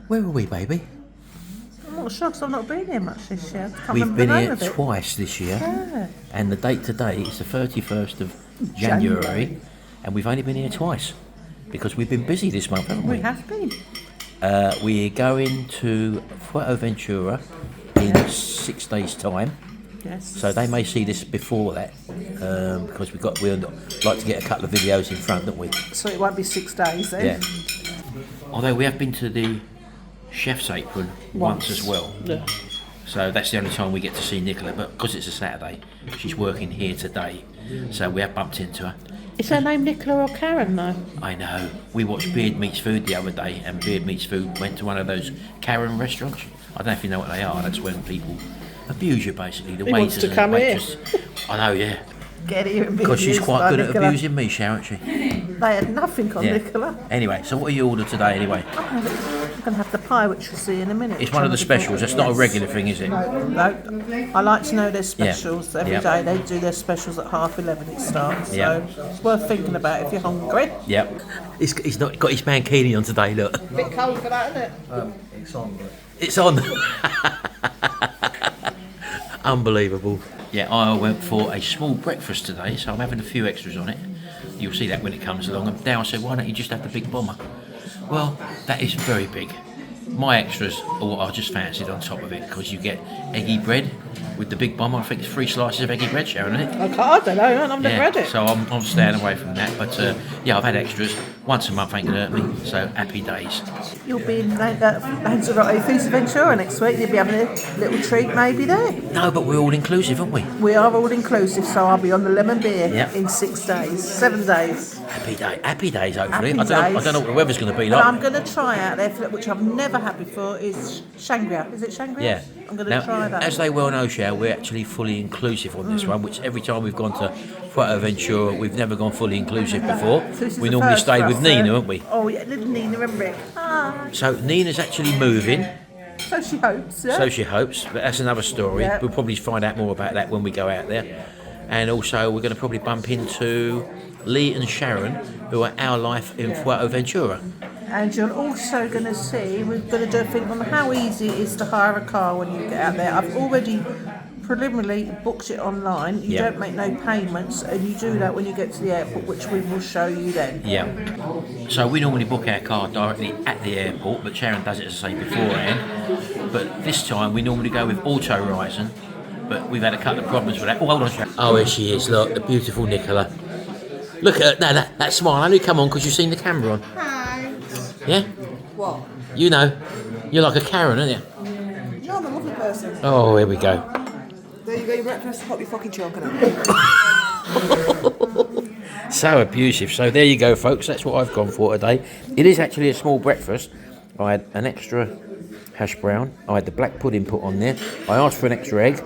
Where were we, baby? I'm not sure because I've not been here much this year. We've been here twice this year. Yeah. And the date today is the 31st of January. And we've only been here twice. Because we've been busy this month, haven't we? We have been. We're going to Fuerteventura in 6 days' time. Yes. So they may see this before that, because we'd like to get a couple of videos in front, don't we? So it won't be 6 days then? Yeah. Although we have been to the Chef's Apron once as well. Yeah. So that's the only time we get to see Nicola, but because it's a Saturday, she's working here today. So we have bumped into her. Is her name Nicola or Karen though? I know. We watched Beard Meets Food the other day, and Beard Meets Food went to one of those Karen restaurants. I don't know if you know what they are. That's when people abuse you, basically. The waiters wants to come here. I know, yeah. Get here and be Because she's abused quite by good Nicola. at abusing me, Sharon, isn't she? They had nothing on Nicola. Anyway, so what are you ordered today, anyway? I'm going to have the pie, which we'll see in a minute. It's one of the specials. That's not a regular thing, is it? No. I like to know their specials. Every day they do their specials at 11:30 it starts. So it's worth thinking about if you're hungry. Yep. He's not got his mankini on today, look. A bit cold for that, isn't it? It's on. It's on. Unbelievable. Yeah, I went for a small breakfast today, so I'm having a few extras on it. You'll see that when it comes along. And Dale said, why don't you just have the big bomber? Well, that is very big. My extras are what I just fancied on top of it, because you get eggy bread with the big bomber. I think it's 3 slices of eggy bread, Sharon, isn't it? I don't know, I've never had it. So I'm staying away from that. But yeah, I've had extras. Once a month ain't gonna hurt me, so happy days. You'll be in Lanzarote Fuerteventura next week. You'll be having a little treat maybe there. No, but we're all inclusive, aren't we? We are all inclusive, so I'll be on the lemon beer Yep. in 6 days, 7 days. Happy days, hopefully. Happy I days. don't know what the weather's going to be And like. I'm going to try out there, which I've never had before, is Shangria. Is it Shangria? Yeah. I'm going to try that. As they well know, Sharon, we're actually fully inclusive on this one, which every time we've gone to Fuerteventura, we've never gone fully inclusive before. So this is We the normally first stayed for with us, Nina, haven't we? Oh, yeah, little Nina and Rick. Ah, So Nina's actually moving, so she hopes, yeah? so she hopes, but that's another story. Yeah. We'll probably find out more about that when we go out there. And also, we're going to probably bump into Lee and Sharon, who are Our Life in Fuerteventura. And you're also going to see, we're going to do a thing on how easy it is to hire a car when you get out there. I've already preliminarily booked it online. You don't make no payments, and you do that when you get to the airport, which we will show you then. Yeah. So we normally book our car directly at the airport, but Sharon does it, as I say, beforehand. But this time we normally go with Auto Horizon, but we've had a couple of problems with that. Oh, hold on, Sharon. Oh, here she is, look, the beautiful Nicola. Look at her, that smile. Only come on because you've seen the camera on. Hi. Yeah? What? You know, you're like a Karen, aren't you? No, I'm a lovely person. Oh, here we go. There you go, your breakfast. Hope you're fucking choking out. So abusive. So there you go, folks. That's what I've gone for today. It is actually a small breakfast. I had an extra hash brown. I had the black pudding put on there. I asked for an extra egg.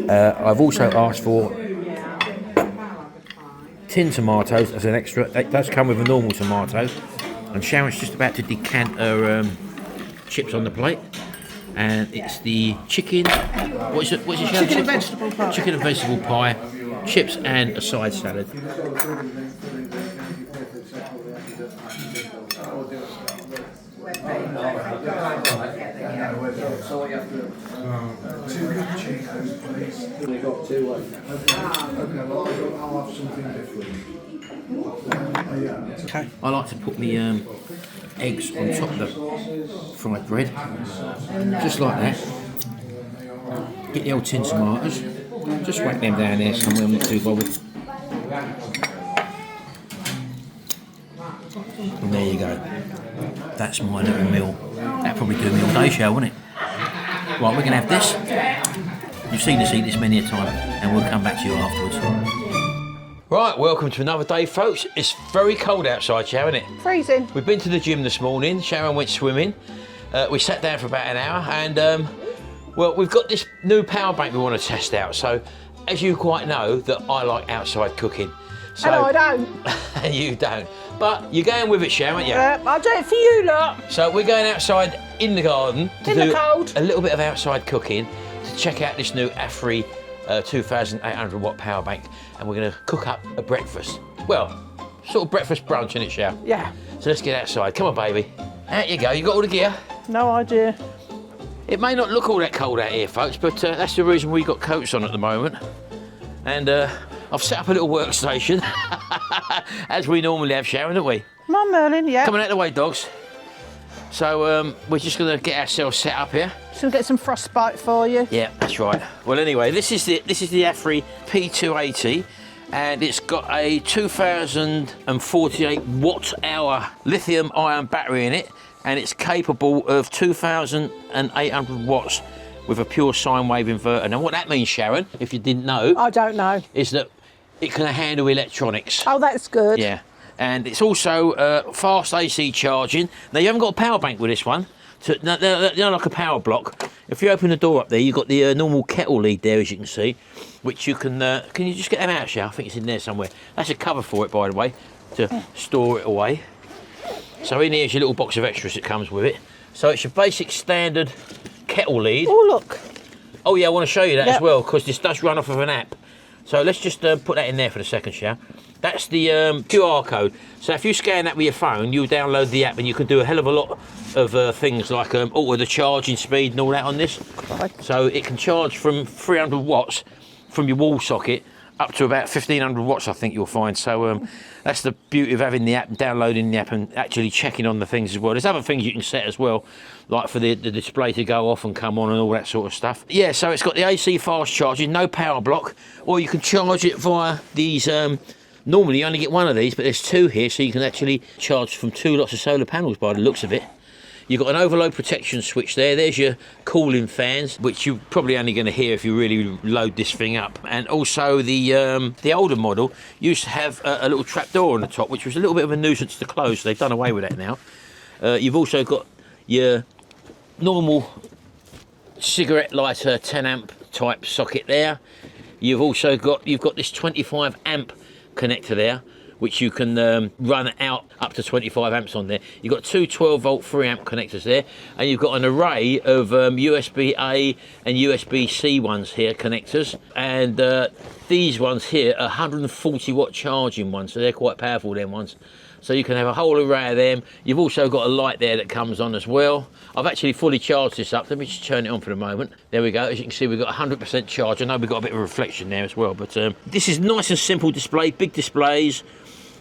I've also asked for tin tomatoes as an extra. That does come with a normal tomato. And Sharon's just about to decant her chips on the plate. And it's the chicken. What's it, Sharon? Chicken and vegetable pie. Chicken and vegetable pie, chips and a side salad. Two good chickens, please. They got 2 Okay, well, I'll have something different. Okay. I like to put the eggs on top of the fried bread, just like that. Get the old tin tomatoes, just whack them down there somewhere, I'm not too bothered. And there you go. That's my little meal. That'd probably do me all day, Sharon, wouldn't it? Right, we're going to have this. You've seen us eat this many a time, and we'll come back to you afterwards. Right, welcome to another day, folks. It's very cold outside, Sharon, isn't it? Freezing. We've been to the gym this morning. Sharon went swimming. We sat down for about an hour, and well, we've got this new power bank we want to test out. So, as you quite know, that I like outside cooking. So, No, I don't. You don't. But you're going with it, Sharon, aren't you? I'll do it for you, look. So we're going outside in the garden to In the do cold. a little bit of outside cooking to check out this new AFERIY 2,800 watt power bank, and we're going to cook up a breakfast. Well, sort of breakfast brunch, innit, Sharon? Yeah. So let's get outside. Come on, baby. Out you go. You got all the gear? No idea. It may not look all that cold out here, folks, but that's the reason we got coats on at the moment. And I've set up a little workstation, as we normally have, Sharon, don't we? Come on, Merlin, yeah. Coming out of the way, dogs. So we're just going to get ourselves set up here. Just gonna get some frostbite for you. Yeah, that's right. Well, anyway, this is the AFERY P280, and it's got a 2048 watt-hour lithium-ion battery in it, and it's capable of 2,800 watts with a pure sine wave inverter. Now, what that means, Sharon, if you didn't know, I don't know. is that it can handle electronics. Oh, that's good. Yeah, and it's also fast AC charging. Now, you haven't got a power bank with this one. So, they're like a power block. If you open the door up there, you've got the normal kettle lead there, as you can see, which you can you just get them out, Sharon? I think it's in there somewhere. That's a cover for it, by the way, to store it away. So in here's your little box of extras that comes with it. So it's your basic standard kettle lead. Oh, look. Oh yeah, I want to show you that as well, because this does run off of an app. So let's just put that in there for the second, Sharon. That's the QR code. So if you scan that with your phone, you download the app and you can do a hell of a lot of things like alter the charging speed and all that on this. Right. So it can charge from 300 watts from your wall socket up to about 1,500 watts, I think you'll find. So that's the beauty of having the app, downloading the app and actually checking on the things as well. There's other things you can set as well, like for the display to go off and come on and all that sort of stuff. Yeah, so it's got the AC fast charging, no power block, or you can charge it via these normally you only get one of these, but there's two here, so you can actually charge from 2 lots of solar panels by the looks of it. You've got an overload protection switch there. There's your cooling fans, which you're probably only going to hear if you really load this thing up. And also the older model used to have a little trap door on the top, which was a little bit of a nuisance to close. So they've done away with that now. You've also got your normal cigarette lighter 10 amp type socket there. You've also got this 25 amp connector there, which you can run out up to 25 amps on there. You've got two 12 volt 3 amp connectors there, and you've got an array of USB-A and USB-C ones here, connectors, and these ones here are 140 watt charging ones, so they're quite powerful, them ones. So you can have a whole array of them. You've also got a light there that comes on as well. I've actually fully charged this up. Let me just turn it on for the moment. There we go. As you can see, we've got 100% charge. I know we've got a bit of a reflection there as well, but this is nice and simple display, big displays.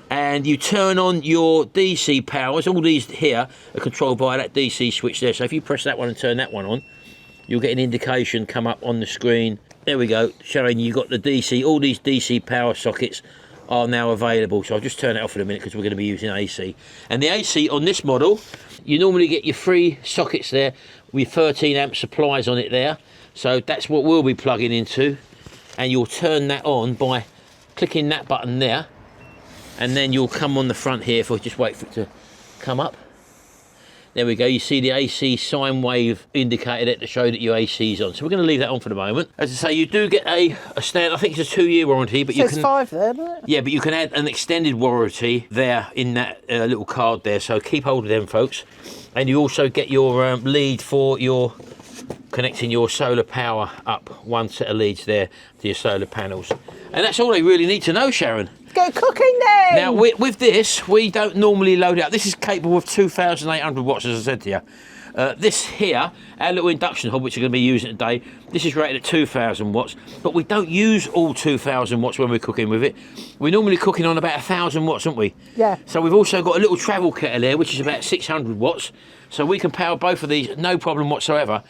And you turn on your DC powers. All these here are controlled by that DC switch there. So if you press that one and turn that one on, you'll get an indication come up on the screen. There we go, showing you got the DC. All these DC power sockets are now available. So I'll just turn it off for a minute because we're going to be using AC. And the AC on this model, you normally get your 3 sockets there with 13 amp supplies on it there. So that's what we'll be plugging into. And you'll turn that on by clicking that button there. And then you'll come on the front here, if I just wait for it to come up. There we go, you see the AC sine wave indicator there to show that your AC is on. So we're going to leave that on for the moment. As I say, you do get a stand, I think it's a 2-year warranty, but you can... 5 there, doesn't it? Yeah, but you can add an extended warranty there in that little card there, so keep hold of them, folks. And you also get your lead for your connecting your solar power up, one set of leads there to your solar panels. And that's all they really need to know, Sharon. Go cooking then! Now, with this, we don't normally load it up. This is capable of 2,800 watts, as I said to you. This here, our little induction hob, which we're going to be using today, this is rated at 2,000 watts, but we don't use all 2,000 watts when we're cooking with it. We're normally cooking on about 1,000 watts, aren't we? Yeah. So we've also got a little travel kettle here, which is about 600 watts, so we can power both of these, no problem whatsoever.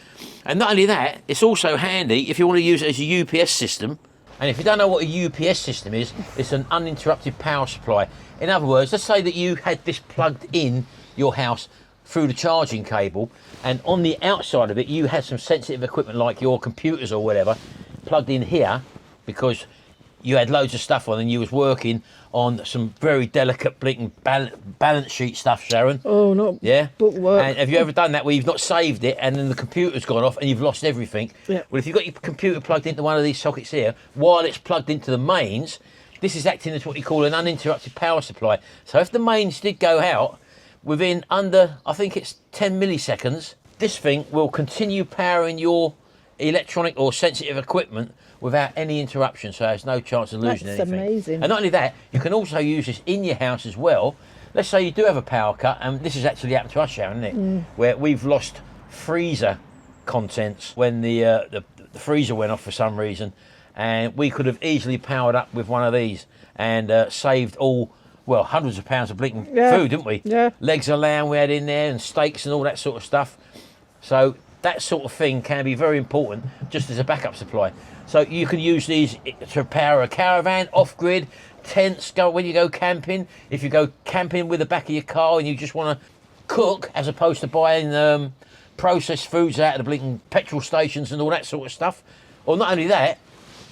And not only that, it's also handy if you want to use it as a UPS system. And if you don't know what a UPS system is, it's an uninterrupted power supply. In other words, let's say that you had this plugged in your house through the charging cable, and on the outside of it you had some sensitive equipment like your computers or whatever plugged in here because you had loads of stuff on and you was working on some very delicate blinking balance sheet stuff, Sharon. Oh, not bookwork. And have you ever done that where you've not saved it and then the computer's gone off and you've lost everything? Yeah. Well, if you've got your computer plugged into one of these sockets here, while it's plugged into the mains, this is acting as what you call an uninterrupted power supply. So if the mains did go out, within under, I think it's 10 milliseconds, this thing will continue powering your electronic or sensitive equipment without any interruption, so there's no chance of losing anything. That's amazing. And not only that, you can also use this in your house as well let's say you do have a power cut, and this has actually happened to us, Sharon, isn't it? Where we've lost freezer contents when the freezer went off for some reason, and we could have easily powered up with one of these and saved hundreds of pounds of blinking food, didn't we? Yeah. Legs of lamb we had in there and steaks and all that sort of stuff. So that sort of thing can be very important just as a backup supply. So you can use these to power a caravan, off-grid, tents, when you go camping. If you go camping with the back of your car and you just want to cook as opposed to buying processed foods out of the blinking petrol stations and all that sort of stuff. Or not only that,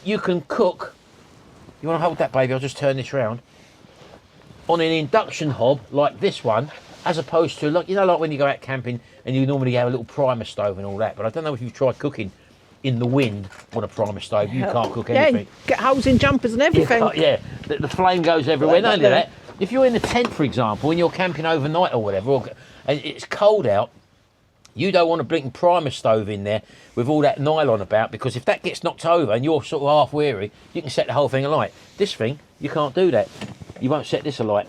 you can cook. You want to hold that, baby? I'll just turn this round. On an induction hob like this one, as opposed to, like when you go out camping and you normally have a little primer stove and all that. But I don't know if you've tried cooking in the wind on a primer stove. You can't cook anything. Yeah, get holes in jumpers and everything. The flame goes everywhere. Not only that, if you're in the tent, for example, and you're camping overnight or whatever, and it's cold out, you don't want a blinking primer stove in there with all that nylon about, because if that gets knocked over and you're sort of half weary, you can set the whole thing alight. This thing, you can't do that. You won't set this alight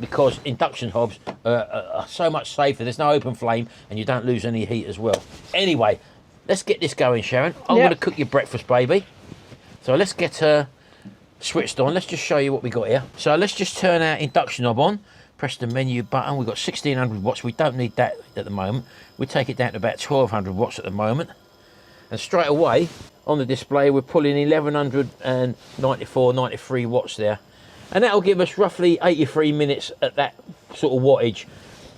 because induction hobs are so much safer. There's no open flame and you don't lose any heat as well. Anyway, let's get this going, Sharon. I'm going to cook your breakfast, baby. So let's get her switched on. Let's just show you what we got here. So let's just turn our induction hob on. Press the menu button. We've got 1600 watts. We don't need that at the moment. We take it down to about 1200 watts at the moment. And straight away on the display, we're pulling 1194, 93 watts there. And that'll give us roughly 83 minutes at that sort of wattage.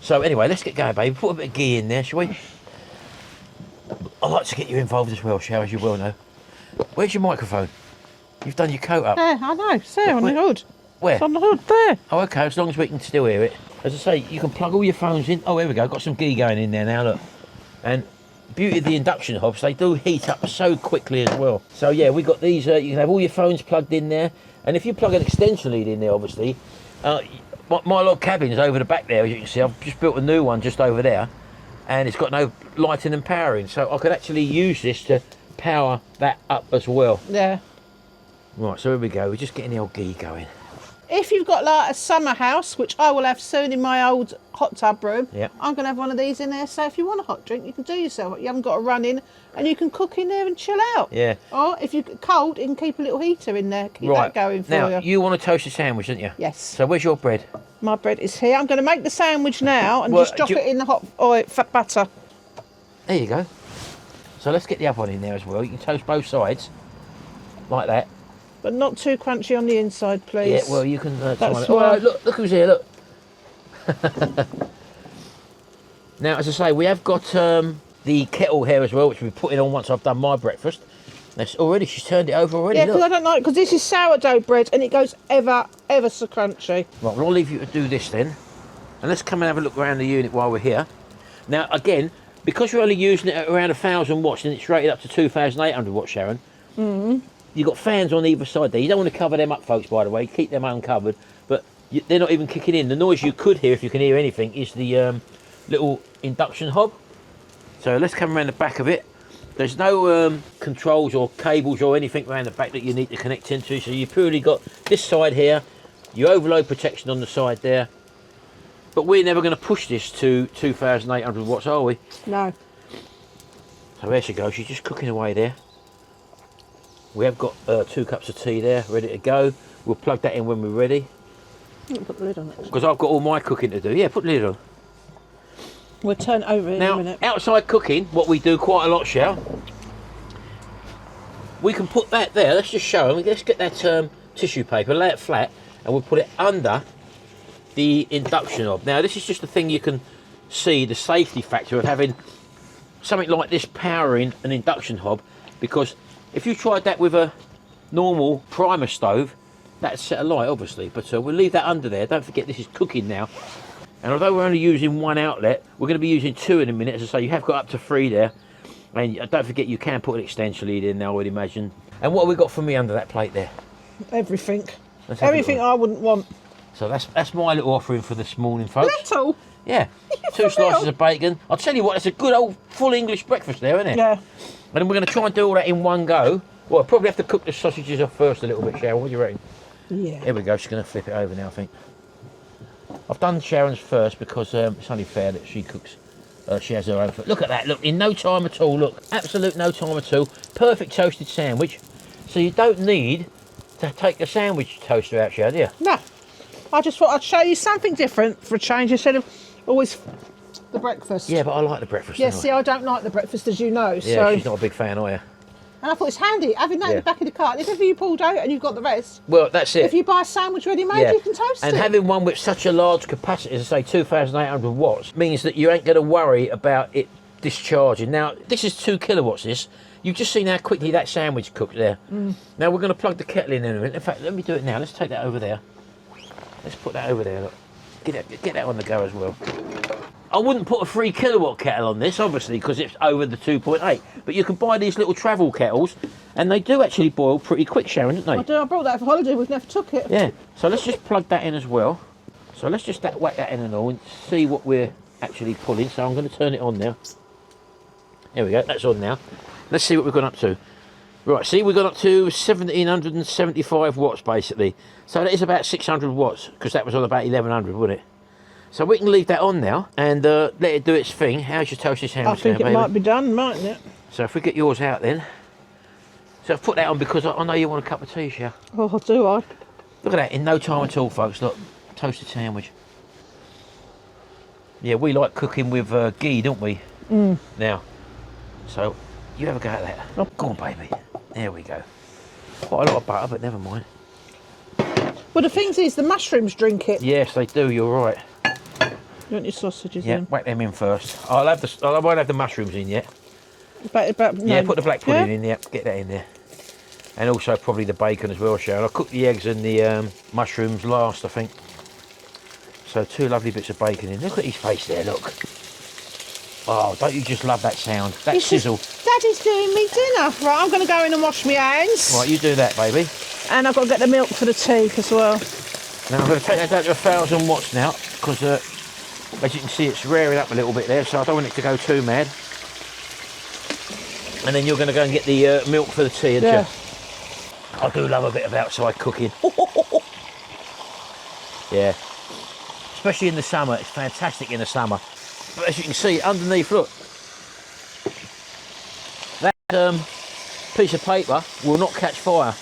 So anyway, let's get going, baby. Put a bit of ghee in there, shall we? I like to get you involved as well, Sharon, as you well know. Where's your microphone? You've done your coat up. Yeah, I know. It's there on the hood. Where? It's on the hood there. Oh, okay, as long as we can still hear it. As I say, you can plug all your phones in. Oh, here we go. Got some ghee going in there now, look. And beauty of the induction hobs, they do heat up so quickly as well. So yeah, we got these. You can have all your phones plugged in there. And if you plug an extension lead in there, obviously, my log cabin is over the back there, as you can see. I've just built a new one just over there. And it's got no lighting and powering. So I could actually use this to power that up as well. Yeah. Right, so here we go. We're just getting the old ghee going. If you've got like a summer house, which I will have soon in my old hot tub room, I'm going to have one of these in there. So if you want a hot drink, you can do yourself. You haven't got to run in, and you can cook in there and chill out. Yeah. Or if you're cold, you can keep a little heater in there. Keep that going for you. Now, you want a toasted sandwich, don't you? Yes. So where's your bread? My bread is here. I'm going to make the sandwich now and just drop it in the hot oil, fat butter. There you go. So let's get the other one in there as well. You can toast both sides, like that. But not too crunchy on the inside, please. Yeah, well, you can... Oh, look who's here, look. Now, as I say, we have got the kettle here as well, which we'll be putting on once I've done my breakfast. That's already, she's turned it over already, yeah, because I don't like it, because this is sourdough bread and it goes ever so crunchy. Right, well, I'll leave you to do this then. And let's come and have a look around the unit while we're here. Now, again, because you're only using it at around 1,000 watts and it's rated up to 2,800 watts, Sharon, you've got fans on either side there. You don't want to cover them up, folks, by the way. Keep them uncovered. But they're not even kicking in. The noise you could hear, if you can hear anything, is the little induction hob. So let's come around the back of it. There's no controls or cables or anything around the back that you need to connect into. So you've purely got this side here, your overload protection on the side there. But we're never going to push this to 2,800 watts, are we? No. So there she goes. She's just cooking away there. We have got 2 cups of tea there, ready to go. We'll plug that in when we're ready. Put the lid on it. Because I've got all my cooking to do. Yeah, put the lid on. We'll turn it over in a minute. Now, outside cooking, what we do quite a lot, Shell, we can put that there. Let's just show them. Let's get that tissue paper, lay it flat, and we'll put it under the induction hob. Now, this is just the thing you can see, the safety factor of having something like this powering an induction hob, because if you tried that with a normal primer stove, that'd set alight, obviously. But we'll leave that under there. Don't forget, this is cooking now. And although we're only using 1 outlet, we're going to be using 2 in a minute. As I say, you have got up to 3 there. And don't forget, you can put an extension lead in there, I would imagine. And what have we got for me under that plate there? Everything. Everything I wouldn't want. So that's my little offering for this morning, folks. Little? Yeah. 2 slices of bacon. I'll tell you what, it's a good old full English breakfast there, isn't it? Yeah. And then we're going to try and do all that in one go. Well, I'll probably have to cook the sausages off first a little bit, Sharon. What do you reckon? Yeah. Here we go. She's going to flip it over now, I think. I've done Sharon's first because it's only fair that she cooks. She has her own food. Look at that, look, in no time at all, look. Absolute no time at all. Perfect toasted sandwich. So you don't need to take the sandwich toaster out, Sharon, do you? No. I just thought I'd show you something different for a change instead of always the breakfast. Yeah, but I like the breakfast. Yeah, don't see, I don't like the breakfast, as you know. Yeah, so. she's not a big fan, are you? And I thought it's handy having that in Yeah. the back of the car. If ever you pulled out and you've got the rest, Well, that's it. if you buy a sandwich ready made, you can toast and it. having one with such a large capacity, as I say, 2,800 watts, means that you ain't going to worry about it discharging. Now, this is 2 kilowatts, this. You've just seen how quickly that sandwich cooked there. Now, we're going to plug the kettle in a minute. In fact, let me do it now. Let's take that over there. Let's put that over there, look. Get that on the go as well. I wouldn't put a 3 kilowatt kettle on this, obviously, because it's over the 2.8. But you can buy these little travel kettles, and they do actually boil pretty quick, Sharon, don't they? I do. I brought that for holiday. We've never took it. Yeah. So let's just plug that in as well. So let's just whack that in and all and see what we're actually pulling. So I'm going to turn it on now. There we go. That's on now. Let's see what we've gone up to. Right. See, we've gone up to 1,775 watts, basically. So that is about 600 watts, because that was on about 1,100, wasn't it? So we can leave that on now and let it do its thing. How's your toasted sandwich? I think now, it baby? might be done, mightn't it? So if we get yours out then. So I've put that on because I know you want a cup of tea, Sharon. Oh, do I? Look at that, in no time at all, folks. Look, toasted sandwich. Yeah, we like cooking with ghee, don't we? Now, so you have a go at that. Oh. Go on, baby. There we go. Quite a lot of butter, but never mind. Well, the thing is, the mushrooms drink it. Yes, they do. You're right. You want your sausages Yeah, in? whack them in first. I won't have the mushrooms in yet. But no. Yeah, put the black pudding Yeah? in there. Get that in there. And also probably the bacon as well, Sharon. I cooked the eggs and the mushrooms last, I think. So 2 lovely bits of bacon in. Look at his face there, look. Oh, don't you just love that sound? That It's just- sizzle. Daddy's doing me dinner. Right, I'm going to go in and wash my hands. Right, you do that, baby. And I've got to get the milk for the tea as well. Now I'm going to take that down to 1,000 watts now, because as you can see, it's rearing up a little bit there, so I don't want it to go too mad. And then you're going to go and get the milk for the tea, aren't Yeah. you? I do love a bit of outside cooking. Yeah. Especially in the summer, it's fantastic in the summer. But as you can see, underneath, look, that piece of paper will not catch fire.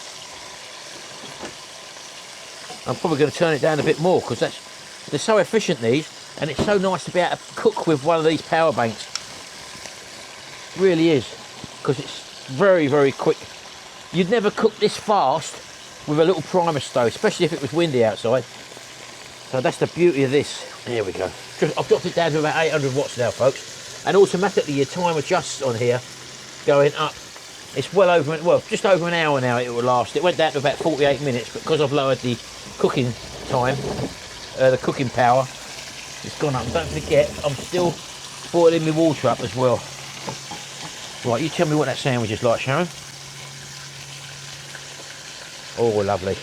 I'm probably going to turn it down a bit more, because they're so efficient, these, and it's so nice to be able to cook with one of these power banks. It really is, because it's very, very quick. You'd never cook this fast with a little primer stove, especially if it was windy outside. So that's the beauty of this. There we go. I've dropped it down to about 800 watts now, folks. And automatically your time adjusts on here, going up. It's well, just over an hour now it will last. It went down to about 48 minutes, but because I've lowered the cooking time, the cooking power, it's gone up. And don't forget, I'm still boiling my water up as well. Right, you tell me what that sandwich is like, Sharon. Oh, lovely.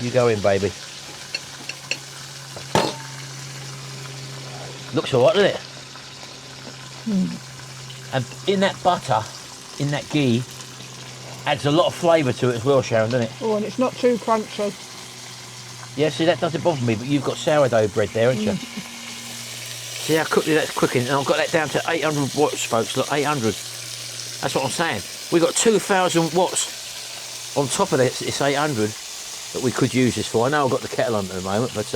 You go in, baby. Looks alright, doesn't it? And in that butter, in that ghee, adds a lot of flavour to it as well, Sharon, doesn't it? Oh, and it's not too crunchy. Yeah, see, that doesn't bother me, but you've got sourdough bread there, haven't you? See how quickly that's cooking? And I've got that down to 800 watts, folks. Look, 800. That's what I'm saying. We've got 2,000 watts on top of this. It's 800 that we could use this for. I know I've got the kettle on at the moment, but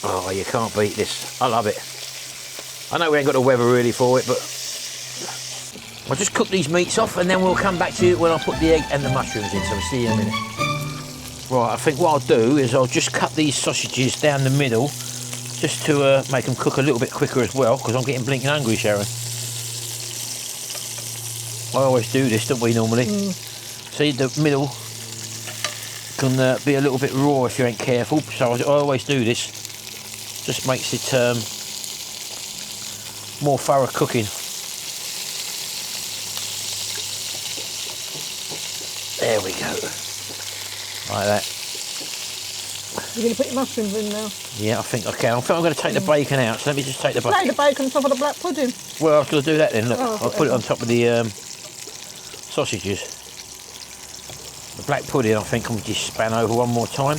oh, you can't beat this. I love it. I know we ain't got the weather really for it, but I'll just cook these meats off and then we'll come back to you when I put the egg and the mushrooms in, so we'll see you in a minute. Right, I think what I'll do is I'll just cut these sausages down the middle just to make them cook a little bit quicker as well, because I'm getting blinking hungry, Sharon. I always do this, don't we, normally? See, the middle can be a little bit raw if you ain't careful, so I always do this. Just makes it more thorough cooking. There we go. Like that. You're going to put your mushrooms in now? Yeah, I think I can. I think I'm going to take the bacon out, so let me just take the bacon. Lay the bacon on top of the black pudding. Well, I was going to do that then, look. Oh, I'll put it on top of the sausages. The black pudding, I think I'm just span over one more time.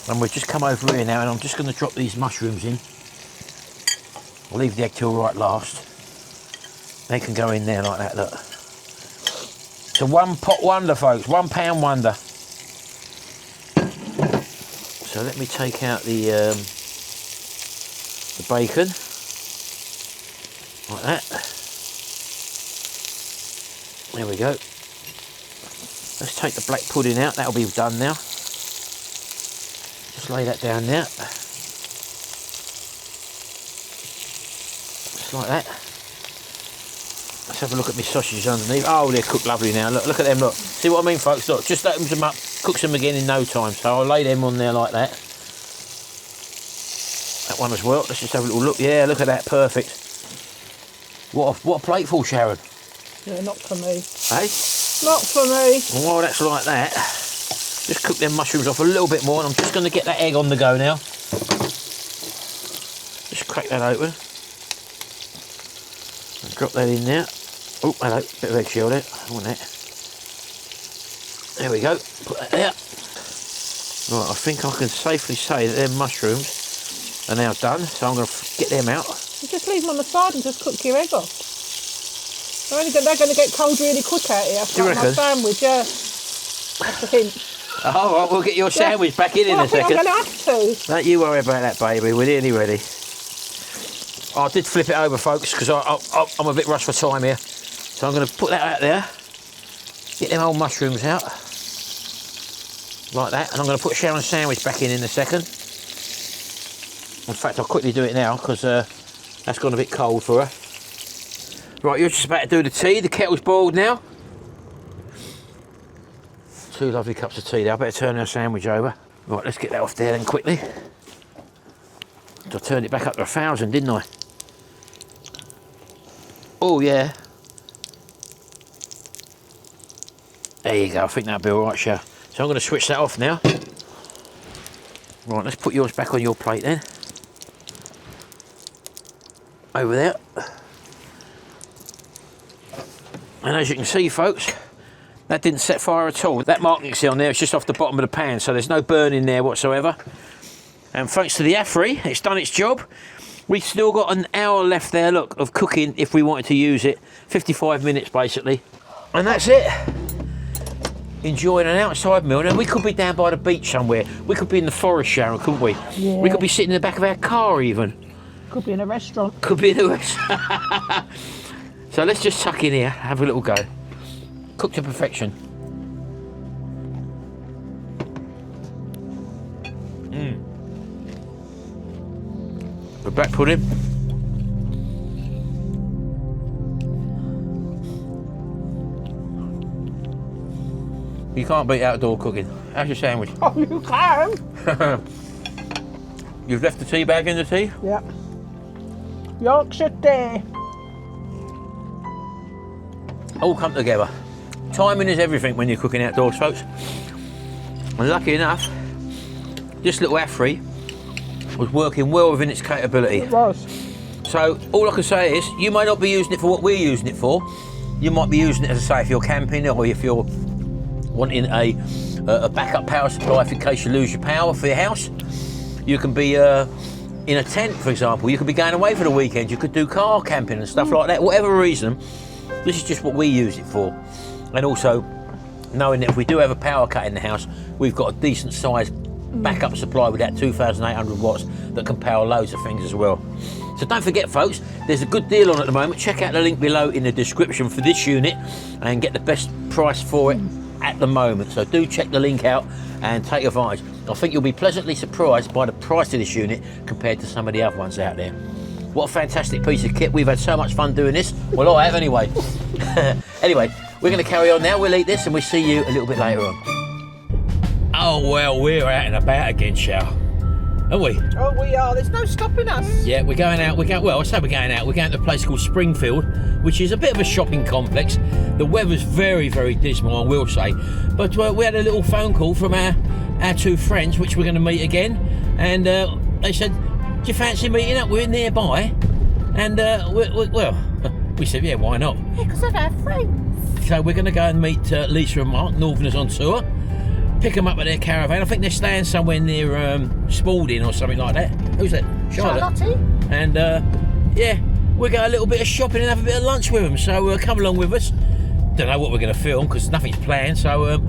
And we've just come over here now, and I'm just going to drop these mushrooms in. I'll leave the egg till right last. They can go in there like that, look. It's a one pot wonder, folks, £1 wonder. So let me take out the bacon, like that. There we go. Let's take the black pudding out, that'll be done now. Just lay that down there. Just like that. Let's have a look at my sausages underneath. Oh, they're cooked lovely now. Look at them, look. See what I mean, folks? Look, just opens them up, cooks them again in no time. So I'll lay them on there like that. That one as well. Let's just have a little look. Yeah, look at that, perfect. What a plateful, Sharon. Yeah, not for me. Hey? Not for me. Well, that's like that. Just cook them mushrooms off a little bit more, and I'm just going to get that egg on the go now. Just crack that open. And drop that in there. Oh, hello, bit of eggshell there. I want that. There we go. Put that there. Right, I think I can safely say that them mushrooms are now done, so I'm going to get them out. You just leave them on the side and just cook your egg off. They're going to get cold really quick out here. Do you reckon? My sandwich, yeah. That's a hint. Oh, right, we'll get your sandwich back in a second. I'm going to have to. Don't you worry about that, baby. We're nearly ready. I did flip it over, folks, because I'm a bit rushed for time here. So I'm going to put that out there. Get them old mushrooms out. Like that. And I'm going to put Sharon's sandwich back in a second. In fact, I'll quickly do it now, because that's gone a bit cold for her. Right, you're just about to do the tea. The kettle's boiled now. 2 lovely cups of tea there. I better turn our sandwich over. Right, let's get that off there then quickly. I turned it back up to 1,000, didn't I? Oh, yeah. There you go. I think that'll be all right, Sharon. So I'm going to switch that off now. Right, let's put yours back on your plate then. Over there. And as you can see, folks, that didn't set fire at all. That marking you see on there is just off the bottom of the pan, so there's no burn in there whatsoever. And thanks to the AFERY, it's done its job. We've still got an hour left there, look, of cooking if we wanted to use it. 55 minutes, basically. And that's it. Enjoying an outside meal. Now, we could be down by the beach somewhere. We could be in the forest, Sharon, couldn't we? Yeah. We could be sitting in the back of our car, even. Could be in a restaurant. Could be in a restaurant. So let's just tuck in here, have a little go. Cooked to perfection. The black pudding. You can't beat outdoor cooking. How's your sandwich? Oh, you can. You've left the tea bag in the tea? Yeah. Yorkshire tea. All come together. Timing is everything when you're cooking outdoors, folks. And lucky enough, this little AFERY was working well within its capability. It was. So all I can say is, you might not be using it for what we're using it for. You might be using it, as I say, if you're camping or if you're wanting a backup power supply in case you lose your power for your house. You can be in a tent, for example. You could be going away for the weekend. You could do car camping and stuff like that. Whatever reason, this is just what we use it for. And also, knowing that if we do have a power cut in the house, we've got a decent sized backup supply with that 2,800 watts that can power loads of things as well. So don't forget, folks, there's a good deal on at the moment. Check out the link below in the description for this unit and get the best price for it at the moment. So do check the link out and take advantage. I think you'll be pleasantly surprised by the price of this unit compared to some of the other ones out there. What a fantastic piece of kit. We've had so much fun doing this. Well, I have anyway. Anyway, we're going to carry on now. We'll eat this and we'll see you a little bit later on. Oh, well, we're out and about again, Sharon. Aren't we? Oh, we are. There's no stopping us. Yeah, we're going out. Well, I say we're going out. We're going to a place called Springfield, which is a bit of a shopping complex. The weather's very, very dismal, I will say. But we had a little phone call from our 2 friends, which we're going to meet again. And they said, do you fancy meeting up? We're nearby. And, we said, yeah, why not? Because of our friends. So we're going to go and meet Lisa and Mark, Northerners on tour. pick them up at their caravan. I think they're staying somewhere near Spalding or something like that. Who's that? Charlotte. And yeah, we're going a little bit of shopping and have a bit of lunch with them. So come along with us. Don't know what we're going to film because nothing's planned. So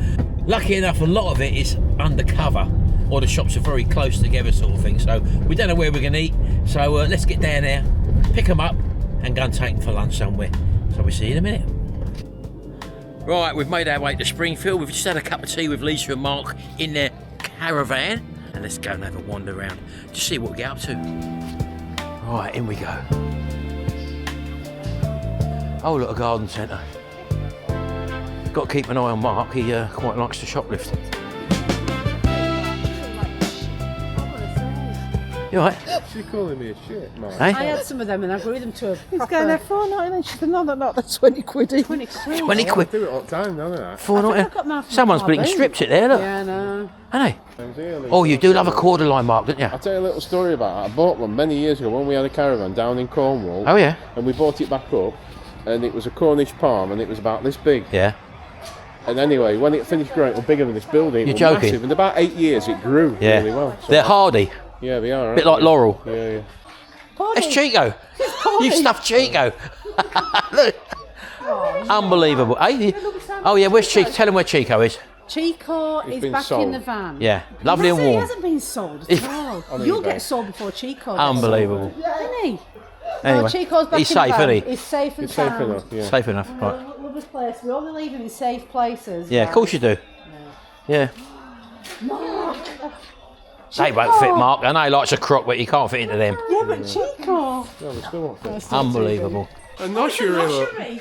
lucky enough, a lot of it is undercover, or the shops are very close together, sort of thing. So we don't know where we're going to eat. So let's get down there, pick them up, and go and take them for lunch somewhere. So we'll see you in a minute. Right, we've made our way to Springfield. We've just had a cup of tea with Lisa and Mark in their caravan. And let's go and have a wander around to see what we get up to. Right, in we go. Oh, look, a garden centre. Got to keep an eye on Mark. He quite likes to shoplift. You alright? She's calling me a shit, man. Hey? I had some of them and I grew them to a He's proper... going there £4.99 and she said, no, not the 20 quid. 20 quid. 20 I quid. do it all the time, don't I? $4.99. Someone's bleeding strips it there, look. Yeah, I know. Haven't they? Oh, you do love a quarter line, Mark, don't you? I'll tell you a little story about it. I bought one many years ago when we had a caravan down in Cornwall. Oh, yeah? And we bought it back up, and it was a Cornish palm, and it was about this big. Yeah. And anyway, when it finished growing, it was bigger than this building. You're it was joking? Massive. In about 8 years, it grew Yeah. really well. So They're hardy. yeah, they are. A bit like Laurel. Yeah, yeah. That's Chico. You stuffed Chico. Look. Unbelievable. Eh? Oh, yeah, where's Chico? Tell him where Chico is. Chico It's is been back sold. in the van. Yeah, lovely and He warm. hasn't been sold at all. You'll get sold before Chico gets Unbelievable. sold. Isn't he? Anyway, No, Chico's back he's in the safe, van. isn't he? He's safe and It's safe sound. enough, yeah. Safe enough. Right. Love his place. We only leave him in safe places. Yeah, of course you do. Yeah. They won't fit Mark. I know he likes a crock, but he can't fit into them. Yeah, but Chico. No, they still won't fit. Unbelievable. A noshery,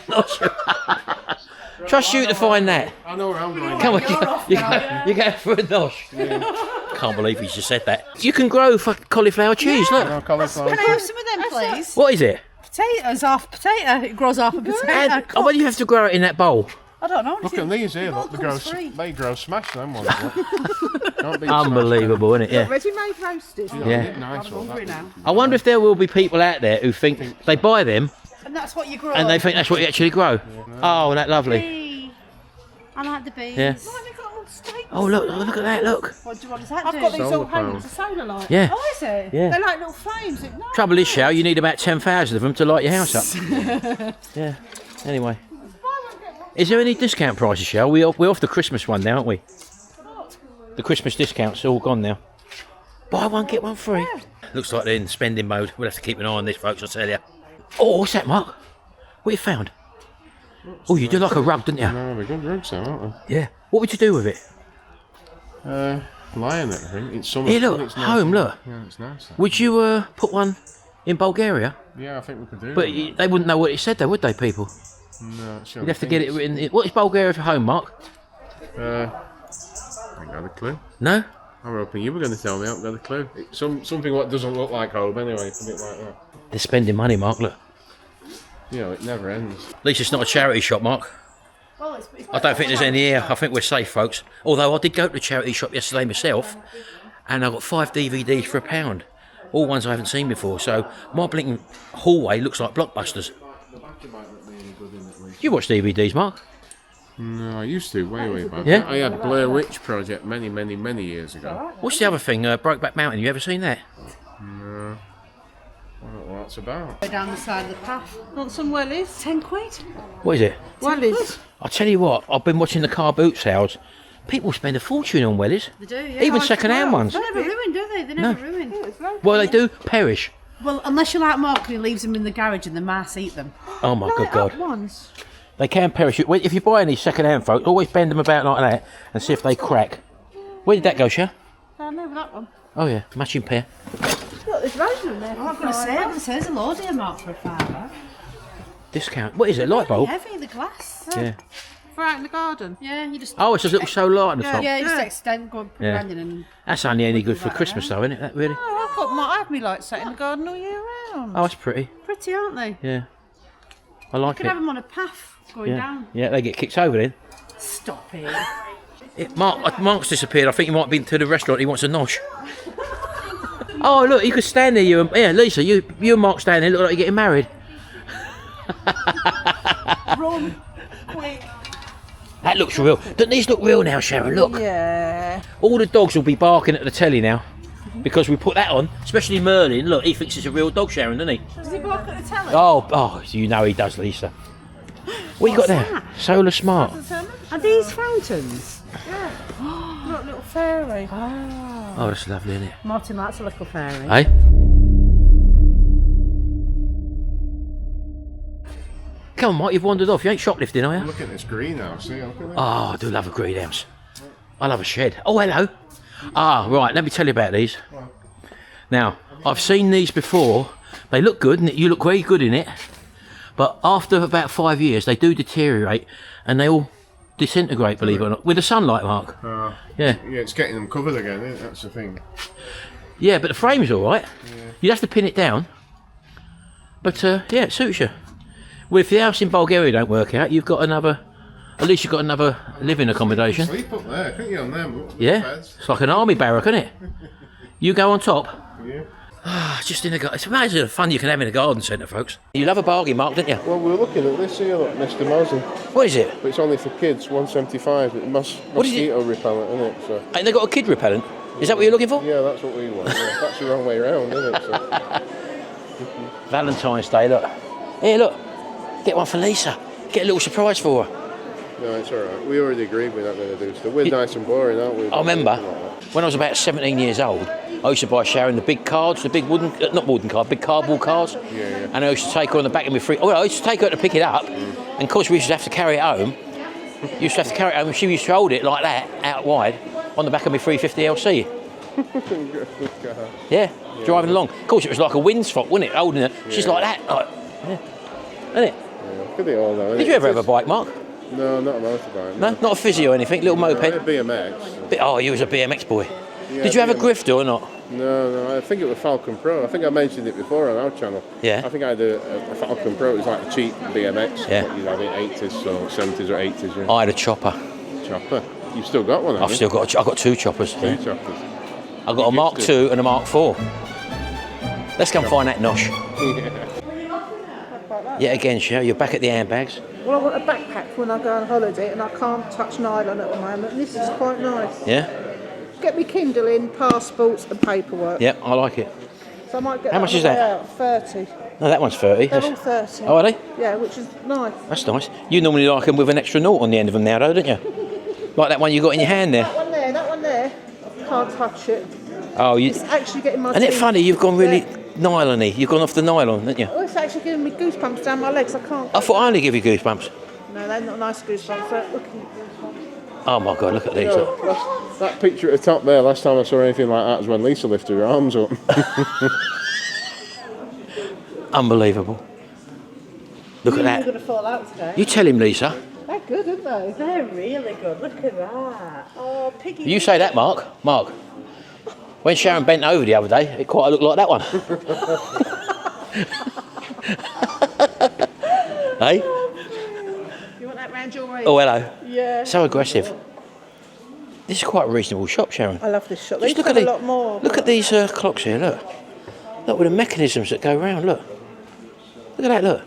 look. Trust you to find that. I know where I'm going. Come on, you go for a nosh. Can't believe he's just said that. You can grow cauliflower cheese, look. No, cauliflower. Can I have some of them, please? What is it? Potatoes, half potato. It grows half a potato. And why do you have to grow it in that bowl? I don't know. Look at these here, look. They grow smash, them ones. Can't beat Unbelievable, isn't it? Yeah. Ready-made roasted. smash. Yeah. Nice one. Hungry now. I wonder if there will be people out there who think they buy them And that's what you grow. and they think that's what you actually grow. Oh, that lovely. Bee. I like the bees. Yeah. Oh, look at that, look. What does that I've do? got these all Solar hanging panels. to solar light. Yeah. Oh, is it? Yeah. They're like little flames. No. Trouble is, Shao, you need about 10,000 of them to light your house up. Yeah. Anyway. Is there any discount prices, Shao? We're off the Christmas one now, aren't we? The Christmas discounts are all gone now. Buy one, get one free. Looks like they're in spending mode. We'll have to keep an eye on this, folks, I'll tell you. Oh, what's that, Mark? What you found? Oh, you do like a rug, didn't you? No, they're good rugs, though, aren't they? Yeah. What would you do with it? Lion, I think. It's summer. Here, look, It's nice. home, look. Yeah, it's nice. Would you put one in Bulgaria? Yeah, I think we could do But that. they wouldn't know what it said, though, would they, people? No, You'd have to get it written. What is Bulgaria for home, Mark? I ain't got a clue. No? I'm hoping you were going to tell me. I haven't got a clue. It's something what doesn't look like home anyway. It's a bit like that. They're spending money, Mark, look. You know, it never ends. At least it's not a charity shop, Mark. Well, it's I don't think there's any here. I think we're safe, folks. Although I did go to the charity shop yesterday myself, and I got 5 DVDs for £1. All ones I haven't seen before. So my blinking hallway looks like Blockbusters. You watch DVDs, Mark? No, I used to, way back. Yeah? I had Blair Witch Project many years ago. What's the other thing? Brokeback Mountain. You ever seen that? No. I don't know what that's about. go down the side of the path. Want some wellies? 10 quid. What is it? Wellies. I'll tell you what. I've been watching the car boot sales. People spend a fortune on wellies. They do, yeah. Even second-hand ones. They never ruin, do they? They never ruin. Well, they do perish. Well, unless you like Mark and he leaves them in the garage and the mice eat them. Oh my good God. Ones. They can perish. If you buy any second-hand, folks, always bend them about like that and see if they crack. Where did that go, Sha? Down there with that one. Oh yeah, matching pair. Look, there's loads of them there. I'm going to say, there's a load here, Mark, for a £5. Discount. What is it? Light bulb? Heavy, the glass. Yeah. For out in the garden. Yeah, you just... Oh, it's a little solar light on the top. Yeah, you just extend, go and put Yeah. it in and... That's only any good for Christmas, though, isn't it? That really? Oh, I have me lights set in the garden all year round. Oh, that's pretty. Pretty, aren't they? Yeah. I like You could it. have them on a path going Yeah. down. Yeah, they get kicked over then. Stop it. Mark's disappeared. I think he might have been to the restaurant. He wants a nosh. Oh, look, you could stand there. Yeah, Lisa, you and Mark stand there. Look like you're getting married. Run, quick. That looks real. Don't these look real now, Sharon? Look. Yeah. All the dogs will be barking at the telly now because we put that on, especially Merlin. Look, he thinks it's a real dog, Sharon, doesn't he? Does he bark at the telly? Oh, you know he does, Lisa. What you got there? that? Solar Smart. Are these fountains? Look, little fairy. Oh, that's lovely, isn't it? Martin likes a little fairy. Hey? Come on, Mike, you've wandered off. You ain't shoplifting, are you? Look at this greenhouse, see? Look at that. Oh, I do love a greenhouse. I love a shed. Oh, hello. Ah, right, let me tell you about these. Now, I've seen these before. They look good, and you look very good in it. But after about 5 years, they do deteriorate, and they all disintegrate, believe it or not. With the sunlight, Mark. Yeah. Yeah, it's getting them covered again, isn't it? That's the thing. Yeah, but the frame's all right. You'd have to pin it down. But, yeah, it suits you. Well, if the house in Bulgaria don't work out, you've got another... At least you've got another living accommodation. Sleep up there, couldn't you, on them? Yeah, Beds. it's like an army barrack, isn't it? You go on top. Yeah. Just in the garden. It's amazing the fun you can have in a garden centre, folks. You love a bargain, Mark, don't you? Well, we're looking at this here, look, Mr. Mosley. What is it? But it's only for kids, 175. It's What is it? mosquito repellent, isn't it? So, Ain't they got a kid repellent? Is that what you're looking for? yeah, that's what we want. Yeah. That's the wrong way around, isn't it? So, Valentine's Day, look. Here, look. Get one for Lisa. Get a little surprise for her. no, it's all right. We already agreed we're not going to do stuff. We're nice and boring, aren't we? I remember when I was about 17 years old, I used to buy Sharon the big cards, the big wooden, not wooden card, big cardboard cards. Yeah. And I used to take her on the back of my free. Oh, I used to take her to pick it up, and of course we used to have to carry it home. And she used to hold it like that, out wide, on the back of my 350 LC. Yeah, driving along. Of course, it was like a windsfock, wasn't it? Holding it. She's like that, like, yeah. Isn't it? Look at it all now. Did you ever have a bike, Mark? No, not a motorbike. No, not a physio or anything. Little moped. A BMX. Oh, you was a BMX boy. Yeah, Did you have a BMX. grifter or not? No, I think it was Falcon Pro. I think I mentioned it before on our channel. Yeah. I think I had a Falcon Pro. It was like a cheap BMX. Yeah. What you'd have in 80s or 70s or 80s. Yeah. I had a chopper. Chopper. You've still got one, haven't I've still got. I've got two choppers. you? Yeah. Two choppers. I've got a Mark II and a Mark IV. Let's go and find that nosh. Yet again, Cher, you're back at the handbags. Well, I want a backpack when I go on holiday, and I can't touch nylon at the moment. And this is quite nice. Yeah. Get me Kindle in, passports, and paperwork. Yeah, I like it. So I might get How much is that? Out, 30. No, that one's 30. They're all 30. Oh, are they? Yeah, which is nice. That's nice. You normally like them with an extra nought on the end of them now, though, don't you? Like that one you got in your hand there. That one there. Can't touch it. Oh, you. It's actually getting my Isn't it teeth funny? You've gone really wet. nylon-y. You've gone off the nylon, haven't you? Oh, it's actually giving me goosebumps down my legs. I can't. I thought I only give you goosebumps. No, they're not nice goosebumps. They're looking at goosebumps. Oh my God! Look at these. No, that picture at the top there, last time I saw anything like that was when Lisa lifted her arms up. Unbelievable. Look at You're that. going to fall out today. You tell him, Lisa. They're good, aren't they? They're really good. Look at that. Oh, piggy. You say that, Mark. Mark. When Sharon bent over the other day, it quite looked like that one. Hey? You want that round your waist? Oh, hello. Yeah. So aggressive. This is quite a reasonable shop, Sharon. I love this shop. Just They look have at a lot more. Look at these clocks here. Look. Look with the mechanisms that go round. Look. Look at that. Look.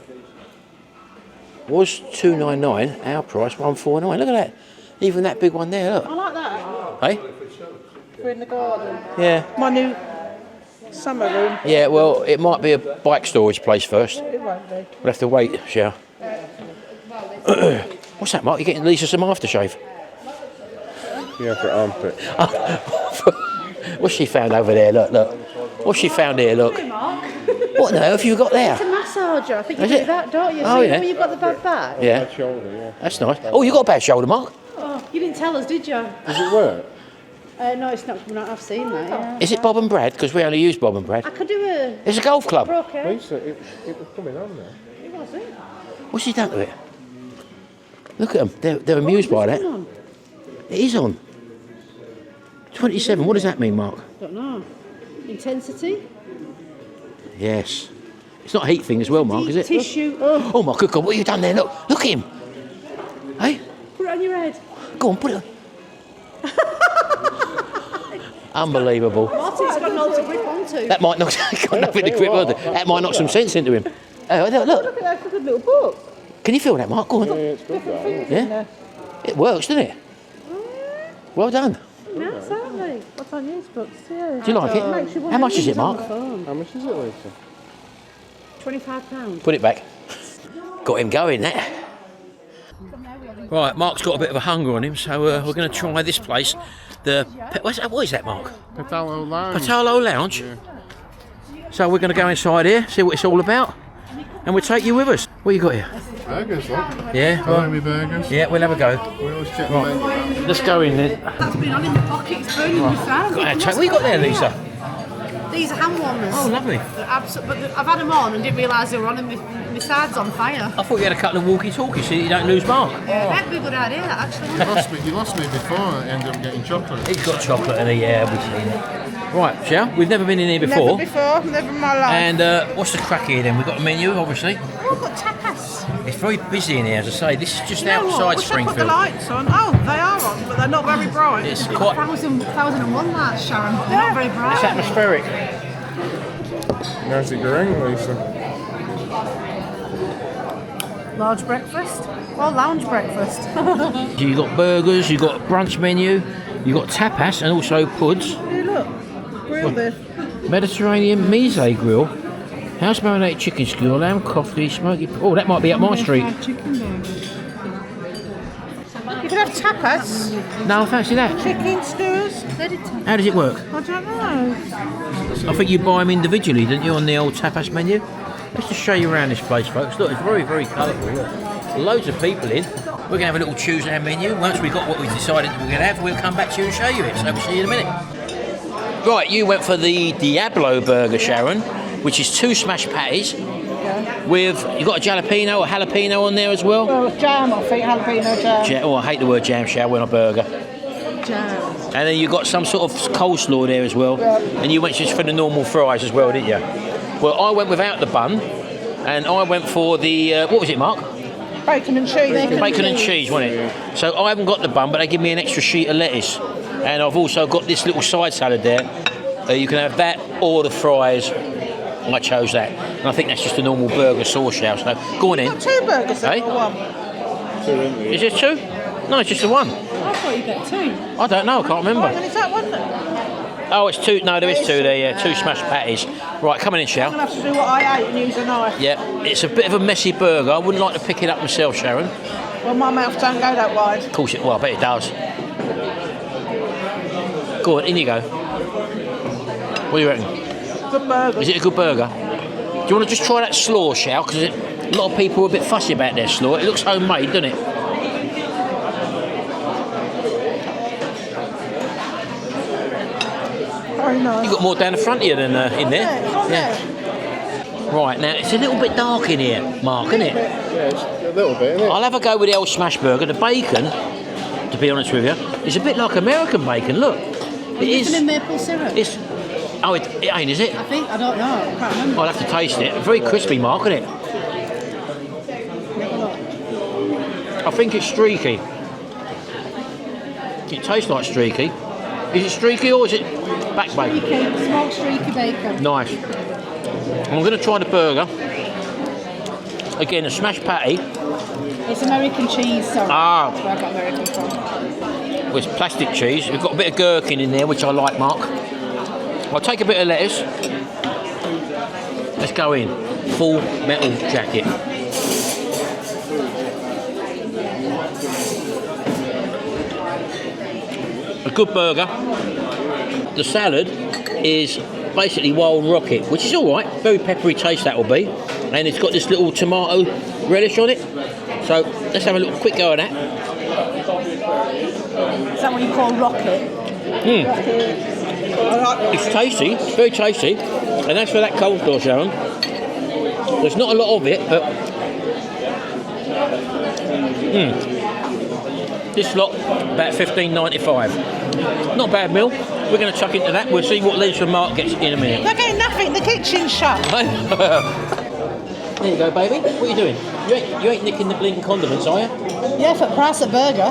Was $299. Our price $149. Look at that. Even that big one there. I Look. like that. Hey. We're in the garden. Yeah. My new summer room. Yeah. Well, it might be a bike storage place first. It won't be. We'll have to wait, shall What's that, Mark? You're getting Lisa some aftershave? Yeah, for armpit. What's she found over there? Look, look. What's she found here? Look. What on earth have you got there? It's a massager. I think you Is do it? that, don't you? Oh, See yeah. when you've got the bad back? Yeah, Bad shoulder, yeah. that's nice. Oh, you got a bad shoulder, Mark? Oh, you didn't tell us, did you? Does it work? No, it's not. I've seen that. Yeah. Is it Bob and Brad? Because we only use Bob and Brad. I could do a It's a golf club. broker. Lisa, it was coming on there. It wasn't. What's he done to it? Look at them. They're amused by that. On? It is on. 27. What does that mean, Mark? Don't know. Intensity. Yes. It's not a heat thing as well, Mark, is it? Tissue. Oh my good God! What have you done there? Look. Look at him. Hey, Put it on your head. go on, put it on. Unbelievable. Martin's got an old to grip onto. That might knock. Got nothing to grip on. That might knock some sense into him. Oh, look. Look at that, it's a good little book. Can you feel that, Mark? Go on. Yeah, it's good, that, isn't it? Yeah. It works, doesn't it? Well done. Yeah, certainly. What's on news books? Yeah. Do you like it? How much is it, Mark? How much is it, Lisa? £25. Put it back. Got him going, that. Right, Mark's got a bit of a hunger on him, so we're going to try this place. What is that, Mark? Patalo Lounge. Patalo Lounge? Yeah. So we're going to go inside here, see what it's all about, and we'll take you with us. What you got here? Burgers, look. Yeah? Fiery burgers. Yeah, we'll have a go. We always check the menu. Let's go in then. That's been on in the pocket, it's burning my phone. What you got there, Lisa? These are hand warmers. Oh, lovely. But I've had them on and didn't realise they were on and my side's on fire. I thought you had a couple of walkie-talkies so you don't lose Mark. That'd be a good idea, that, actually. You lost me before and ended up getting chocolate. He's got chocolate in it, yeah, we've seen it. Right, Shell, we've never been in here before. Never in my life. And what's the crack here then? We've got a menu, obviously. Oh, I've got tapas. It's very busy in here, as I say. This is just You know what? outside Wish I put the Springfield. lights on. Oh, they are on, but they're not very bright. It's quite 1001 lights, Sharon. They're not very bright. it's atmospheric. How's it going, Lisa? Large breakfast or lounge breakfast? You've got burgers, you've got a brunch menu, you've got tapas and also puds. Hey, look, grill this. Mediterranean mise grill, house marinated chicken skewer, lamb coffee, smoky. Oh, that might be up my street. You could have tapas, No, I fancy that. chicken skewers. How does it work? I don't know. I think you buy them individually, didn't you, on the old tapas menu? Let's just show you around this place, folks. Look, it's very, very colourful. Look. Loads of people in. We're going to have a little choose our menu. Once we've got what we've decided we're going to have, we'll come back to you and show you it. So we'll see you in a minute. Right, you went for the Diablo burger, Sharon, which is 2 smashed patties. With, you got a jalapeno or jalapeno on there as well? Well, jam, I think, jalapeno jam. Oh, I hate the word jam, Sharon, on a burger. Jam. And then you got some sort of coleslaw there as well. Yeah. And you went just for the normal fries as well, didn't you? Well, I went without the bun, and I went for the, what was it, Mark? Bacon and cheese. Bacon and cheese, wasn't it? So I haven't got the bun, but they give me an extra sheet of lettuce. And I've also got this little side salad there. You can have that or the fries. I chose that. And I think that's just a normal burger sauce now. So go on in. Got 2 burgers Hey? or 1? Is it 2? No, it's just the 1. I thought you get 2. I don't know, I can't remember. Right, then is that one then? Oh, it's 2. No, there is 2 there, yeah. 2 smashed patties. Right, come on in, Shell. I'm going to have to do what I ate and use a knife. Yeah, it's a bit of a messy burger. I wouldn't like to pick it up myself, Sharon. Well, my mouth don't go that wide. Of course well, I bet it does. Go on, in you go. What do you reckon? Good burger. Is it a good burger? Do you want to just try that slaw, Shell? Because a lot of people are a bit fussy about their slaw. It looks homemade, doesn't it? Very nice. You've got more down the front here than in there. Yeah, it's on there. Right, now it's a little bit dark in here, Mark, isn't it? Yeah, it's a little bit, isn't it? I'll have a go with the old smash burger. The bacon, to be honest with you, is a bit like American bacon. Look, it is. In maple syrup. It's. Oh, it ain't, is it? I think, I don't know, I can't remember. I'll have to taste it. Very crispy, Mark, isn't it? I think it's streaky. It tastes like streaky. Is it streaky or is it back bacon? Smoked streaky bacon. Nice. I'm going to try the burger. Again, a smashed patty. It's American cheese, so Ah. that's where I got American from. With plastic cheese. We've got a bit of gherkin in there, which I like, Mark. I'll take a bit of lettuce. Let's go in. Full metal jacket. A good burger. The salad is basically wild rocket, which is all right. Very peppery taste that will be. And it's got this little tomato relish on it. So let's have a little quick go at that. Is that what you call rocket? It's tasty, it's very tasty. And as for that coleslaw, Sharon, there's not a lot of it, but this lot about $15.95. Not a bad meal. We're going to chuck into that. We'll see what Lisa and Mark gets in a minute. They're getting nothing. The kitchen's shut. There you go, baby. What are you doing? You ain't nicking the blinking condiments, are you? Yeah, for the price of burger.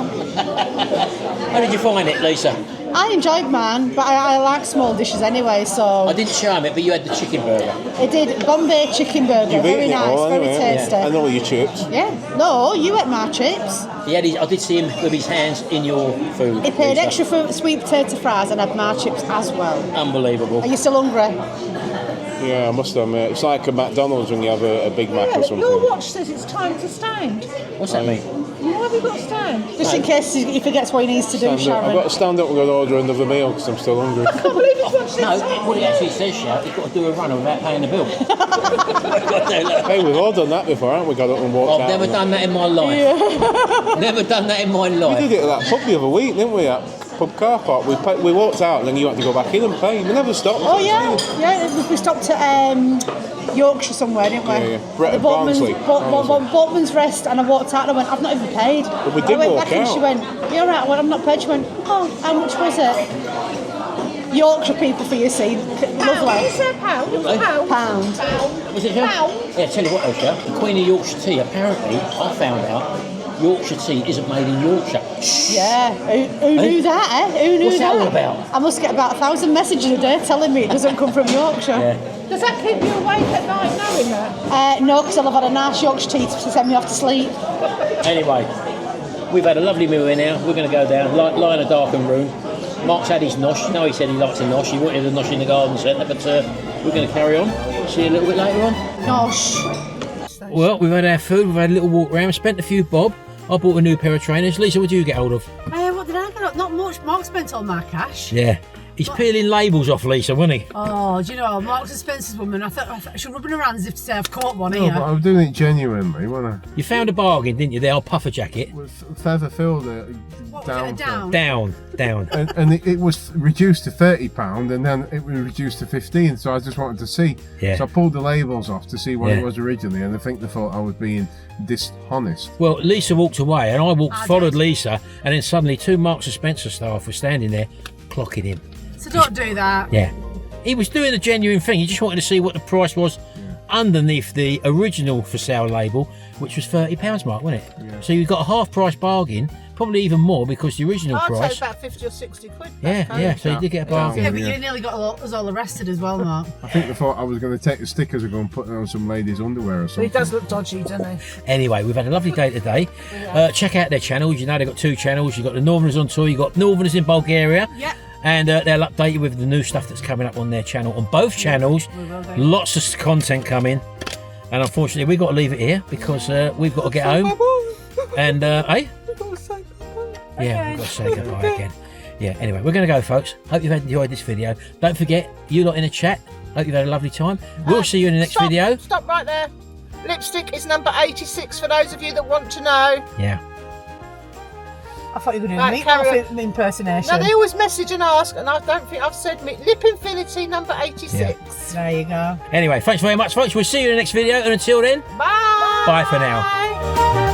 How did you find it, Lisa? I enjoyed mine, but I like small dishes anyway, so... I didn't charm it, but you had the chicken burger. I did Bombay chicken burger, You've very eaten it nice, all, very anyway. tasty. And all your chips. Yeah, no, you ate my chips. He had his, I did see him with his hands in your food. He paid Lisa. extra for sweet potato fries and had my chips as well. Unbelievable. Are you still hungry? Yeah, I must admit. It's like a McDonald's when you have a Big Mac Yeah, or but something. your watch says it's time to stand. What's that mean? Why have you got to stand? Just in case he forgets what he needs to do, I've got Sharon. to stand up and go to order another meal because I'm still hungry. I can't believe his watch says No, time. what it actually says, Shout, you've got to do a runner without paying the bill. Hey, we've all done that before, haven't we? Got up and walked out. I've never done that in my life. Never done that in my We life. did it at that pub the other week, didn't we? At pub car park. We walked out and then you had to go back in and pay. We never stopped. Oh yeah, we stopped at Yorkshire somewhere, didn't we? Yeah. Brett The Barnsley. Boatman's Rest, and I walked out and I went, I've not even paid. But we did I went walk back and she out. went, you're right, I went, I'm not paid. She went, oh, how much was it? Yorkshire people for you, see, lovely. Is there a pound? Pound. Was it Shout? Yeah, tell you what though, Shout, the Queen of Yorkshire tea, apparently, I found out, Yorkshire tea isn't made in Yorkshire. Yeah, who knew that, eh? Who knew What's that that? all about? I must get about 1,000 messages a day telling me it doesn't come from Yorkshire. Yeah. Does that keep you awake at night knowing that? No, because I'll have had a nice Yorkshire tea to send me off to sleep. Anyway, we've had a lovely meal here now. We're going to go down, lie in a darkened room. Mark's had his nosh. No, he said he likes a nosh. He wanted a nosh in the garden centre, but we're going to carry on. See you a little bit later on. Gosh. Well, we've had our food, we've had a little walk around, spent a few bob. I bought a new pair of trainers. Lisa, what did you get hold of? What did I get? Not much. Mark spent all my cash. Yeah. He's peeling labels off, Lisa, wasn't he? Oh, do you know, Marks and Spencer's woman, I thought I should rub her around as if to say I've caught one No, here. but I was doing it genuinely, wasn't I? You found a bargain, didn't you? The old puffer jacket. With feather filled What was down. it, a down? Down. And it was reduced to £30 and then it was reduced to 15, so I just wanted to see. Yeah. So I pulled the labels off to see what Yeah. it was originally, and I think they thought I was being dishonest. Well, Lisa walked away and I followed did. Lisa, and then suddenly two Marks and Spencer staff were standing there clocking him. So don't do that. Yeah. He was doing a genuine thing. He just wanted to see what the price was underneath the original for sale label, which was £30, Mark, wasn't it? Yeah. So you got a half price bargain, probably even more because the original I'd price. say about 50 or 60 quid. Yeah, so you did get a bargain. Yeah, but you nearly got us all arrested as well, Mark. I think they thought I was going to take the stickers and go and put it on some lady's underwear or He something. does look dodgy, doesn't he? Anyway, we've had a lovely day today. Check out their channels. You know they've got two channels. You've got the Northerners on tour. You've got Northerners in Bulgaria. Yeah. And they'll update you with the new stuff that's coming up on their channel. On both channels, lots of content coming. And unfortunately, we've got to leave it here because we've got to get home. And, yeah, we've got to say goodbye again. Yeah, anyway, we're going to go, folks. Hope you've enjoyed this video. Don't forget, you lot in the chat, hope you've had a lovely time. We'll see you in the next video. Stop right there. Lipstick is number 86 for those of you that want to know. Yeah. I thought you were doing Right, carry meatloaf impersonation. Now they always message and ask, and I don't think I've said Lip Infinity number 86. There you go. Anyway, thanks very much, folks. We'll see you in the next video. And until then, Bye. bye for now. Bye.